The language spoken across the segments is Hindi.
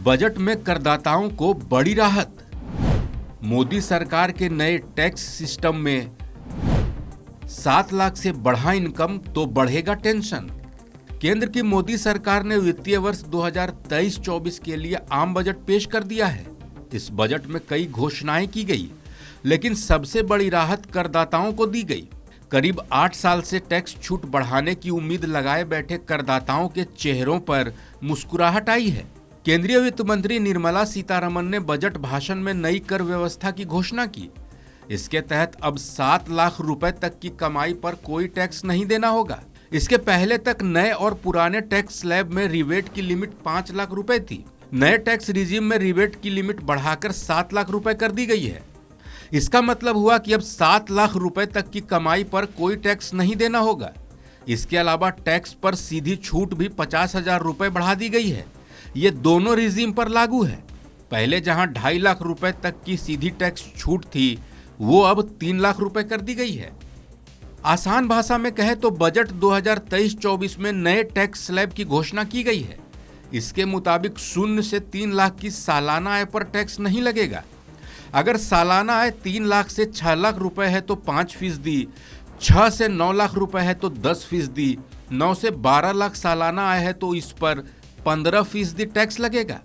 बजट में करदाताओं को बड़ी राहत। मोदी सरकार के नए टैक्स सिस्टम में 7 लाख से बढ़ा इनकम तो बढ़ेगा टेंशन। केंद्र की मोदी सरकार ने वित्तीय वर्ष 2023-24 के लिए आम बजट पेश कर दिया है। इस बजट में कई घोषणाएं की गई, लेकिन सबसे बड़ी राहत करदाताओं को दी गई। करीब 8 साल से टैक्स छूट बढ़ाने की उम्मीद लगाए बैठे करदाताओं के चेहरों पर मुस्कुराहट आई है। केंद्रीय वित्त मंत्री निर्मला सीतारमण ने बजट भाषण में नई कर व्यवस्था की घोषणा की। इसके तहत अब 7 लाख रुपए तक की कमाई पर कोई टैक्स नहीं देना होगा। इसके पहले तक नए और पुराने टैक्स स्लैब में रिबेट की लिमिट 5 लाख रुपए थी। नए टैक्स रिजीम में रिबेट की लिमिट बढ़ाकर 7 लाख रुपए कर दी गई है। इसका मतलब हुआ कि अब 7 लाख रुपए तक की कमाई पर कोई टैक्स नहीं देना होगा। इसके अलावा टैक्स पर सीधी छूट भी 50,000 रुपए बढ़ा दी गई है। ये दोनों रिजीम पर लागू है। पहले जहां 2.5 लाख रुपए तक की सीधी टैक्स छूट थी, वो अब 3 लाख रुपए कर दी गई है। आसान भाषा में कहे तो बजट 2023-24 में नए टैक्स स्लैब की घोषणा की गई है। इसके मुताबिक 0 से 3 लाख की सालाना आय पर टैक्स नहीं लगेगा। अगर सालाना आय 3 लाख से 6 लाख रुपए है तो 5%, 6 से 9 लाख रुपए है तो 10%, 9 से 12 लाख सालाना आय है तो इस पर 15% टैक्स लगेगा।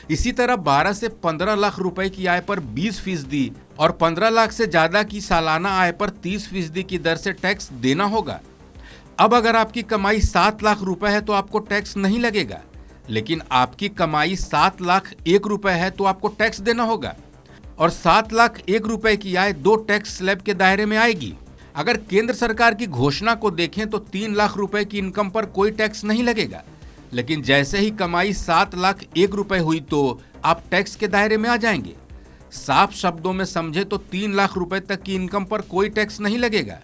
इसी तरह 12 से 15 लाख रुपए की आय पर 20% और 15 लाख से ज्यादा की सालाना आय पर 30% की दर से टैक्स देना होगा। अब अगर आपकी कमाई 7 लाख रुपए है तो आपको टैक्स नहीं लगेगा, लेकिन आपकी कमाई 7 लाख 1 रुपए है तो आपको टैक्स देना होगा। और 7 लाख 1 रुपए की आय 2 टैक्स स्लैब के दायरे में आएगी। अगर केंद्र सरकार की घोषणा को देखें तो 3 लाख रुपए की इनकम पर कोई टैक्स नहीं लगेगा, लेकिन जैसे ही कमाई 7 लाख 1 रुपए हुई तो आप टैक्स के दायरे में आ जाएंगे। साफ शब्दों में समझे तो 3 लाख रुपए तक की इनकम पर कोई टैक्स नहीं लगेगा,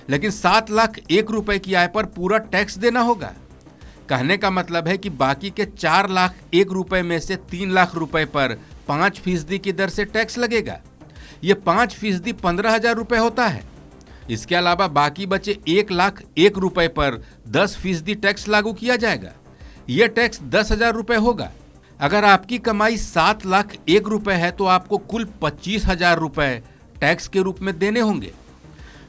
लेकिन 7 लाख 1 रुपए की आय पर पूरा टैक्स देना होगा। कहने का मतलब है कि बाकी के 4 लाख 1 रुपए में से 3 लाख रुपए पर 5% की दर से टैक्स लगेगा। ये 5% 15,000 रुपए होता है। इसके अलावा बाकी बचे 1 लाख 1 रुपए पर 10% टैक्स लागू किया जाएगा। यह टैक्स 10,000 रुपए होगा। अगर आपकी कमाई 7 लाख 1 रुपए है तो आपको कुल 25,000 रुपए टैक्स के रूप में देने होंगे।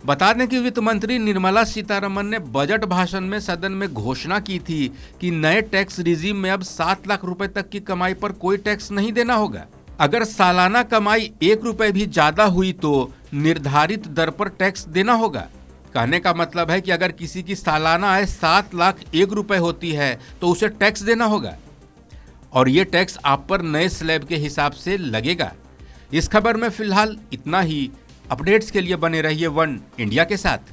बता दें कि वित्त मंत्री निर्मला सीतारमण ने बजट भाषण में सदन में घोषणा की थी कि नए टैक्स रिजीम में अब 7 लाख रुपए तक की कमाई पर कोई टैक्स नहीं देना होगा। अगर सालाना कमाई 1 रुपए भी ज्यादा हुई तो निर्धारित दर पर टैक्स देना होगा। कहने का मतलब है कि अगर किसी की सालाना आय 7 लाख 1 रुपए होती है तो उसे टैक्स देना होगा, और ये टैक्स आप पर नए स्लैब के हिसाब से लगेगा। इस खबर में फिलहाल इतना ही। अपडेट्स के लिए बने रहिए वन इंडिया के साथ।